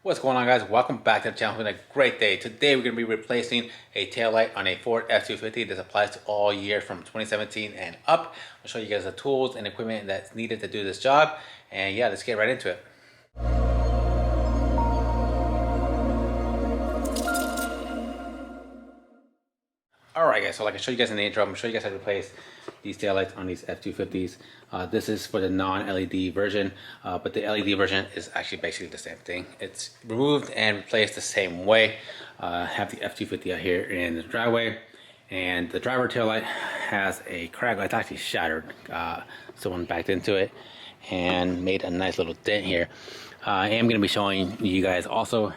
What's going on, guys? Welcome back to the channel. It's been a great day. Today we're going to be replacing a taillight on a Ford F250. This applies to all year from 2017 and up. I'll show you guys the tools and equipment that's needed to do this job. And yeah, let's get right into it. Alright guys, so like I showed you guys in the intro, I'm going to show you guys how to replace these taillights on these F250s. This is for the non-LED version, but the LED version is actually basically the same thing. It's removed and replaced the same way. Have the F250 out here in the driveway, and the driver taillight has a crack. It's actually shattered. Someone backed into it and made a nice little dent here. I am going to be showing you guys also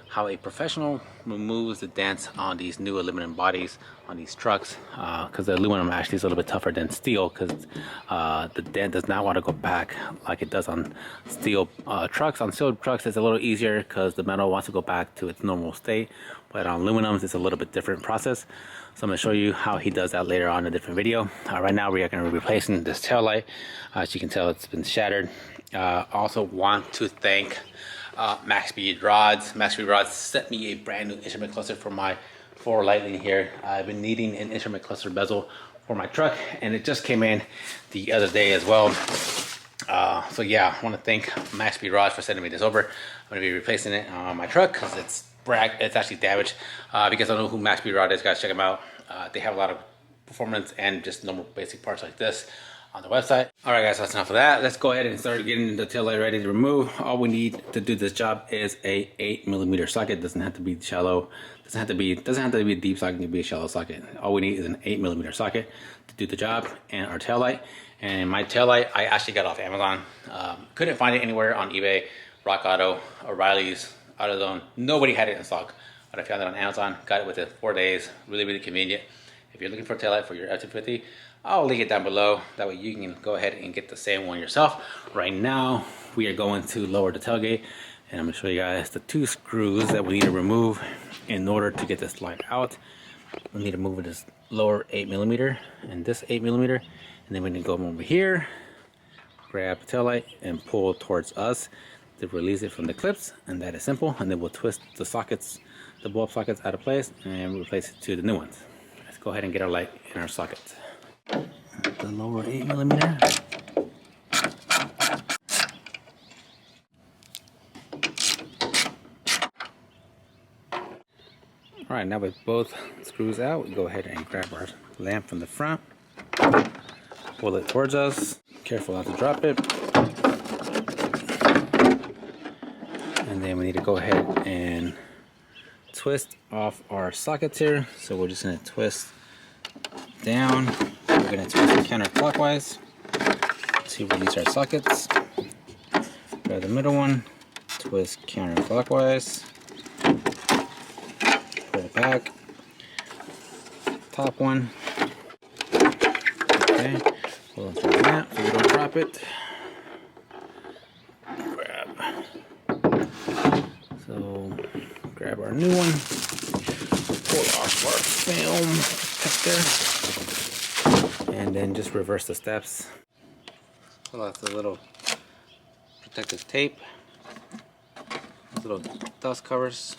how a professional removes the dents on these new aluminum bodies on these trucks, because the aluminum actually is a little bit tougher than steel, because the dent does not want to go back like it does on steel trucks. On steel trucks it's a little easier because the metal wants to go back to its normal state, but on aluminums it's a little bit different process. So I'm going to show you how he does that later on in a different video. Right now we are going to be replacing this tail light. As you can tell, it's been shattered. Also want to thank Max Speed Rods. Max Speed Rods sent me a brand new instrument cluster for my Ford Lightning here. I've been needing an instrument cluster bezel for my truck, and it just came in the other day as well. So yeah, I want to thank Max Speed Rods for sending me this over. I'm going to be replacing it on my truck because it's actually damaged. Because I don't know who Max Speed Rod is, guys, check them out. They have a lot of performance and just normal basic parts like this on the website. All right, guys, that's enough of that. Let's go ahead and start getting the tail light ready to remove. All we need to do this job is a 8mm socket. Doesn't have to be shallow. Doesn't have to be a deep socket. It can be a shallow socket. All we need is an 8mm socket to do the job, and our tail light. And my tail light, I actually got off Amazon. Couldn't find it anywhere on eBay, Rock Auto, O'Reilly's, AutoZone. Nobody had it in stock, but I found it on Amazon. Got it within 4 days. Really convenient. If you're looking for a tail light for your F250, I'll link it down below. That way you can go ahead and get the same one yourself. Right now, we are going to lower the tailgate, and I'm gonna show you guys the 2 screws that we need to remove in order to get this light out. We need to move this lower 8mm and this 8mm, and then we need to go over here, grab the tail light, and pull towards us to release it from the clips, and that is simple. And then we'll twist the sockets, the bulb sockets, out of place and replace it to the new ones. Let's go ahead and get our light in our sockets. The lower 8mm. All right, now with both screws out, we go ahead and grab our lamp from the front, pull it towards us. Careful not to drop it. And then we need to go ahead and twist off our sockets here. So we're just going to twist down. We're going to twist it counterclockwise to release our sockets. Grab the middle one, twist counterclockwise, pull it back. Top one. Okay, pull it through that so we don't drop it. Grab our new one, pull off our film protector, and then just reverse the steps. Pull out the little protective tape, little dust covers.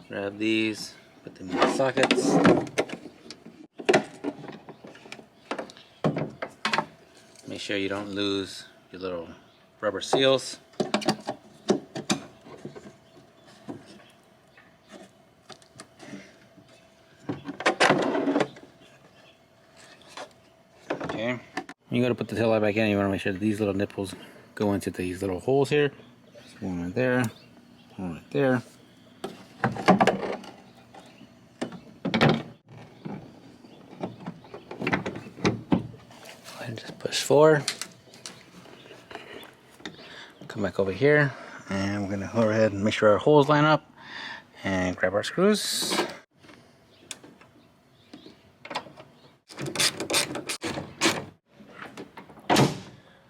Grab these, put them in the sockets. Make sure you don't lose your little rubber seals. Okay. When you go to put the tail light back in, you want to make sure that these little nipples go into these little holes here. There's one right there, one right there. And just push forward. Come back over here, and we're gonna go ahead and make sure our holes line up and grab our screws.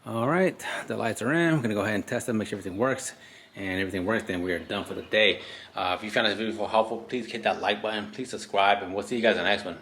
All right, the lights are in. I'm gonna go ahead and test them, make sure everything works. And everything works, then we are done for the day. If you found this video helpful, please hit that like button, please subscribe, and we'll see you guys in the next one.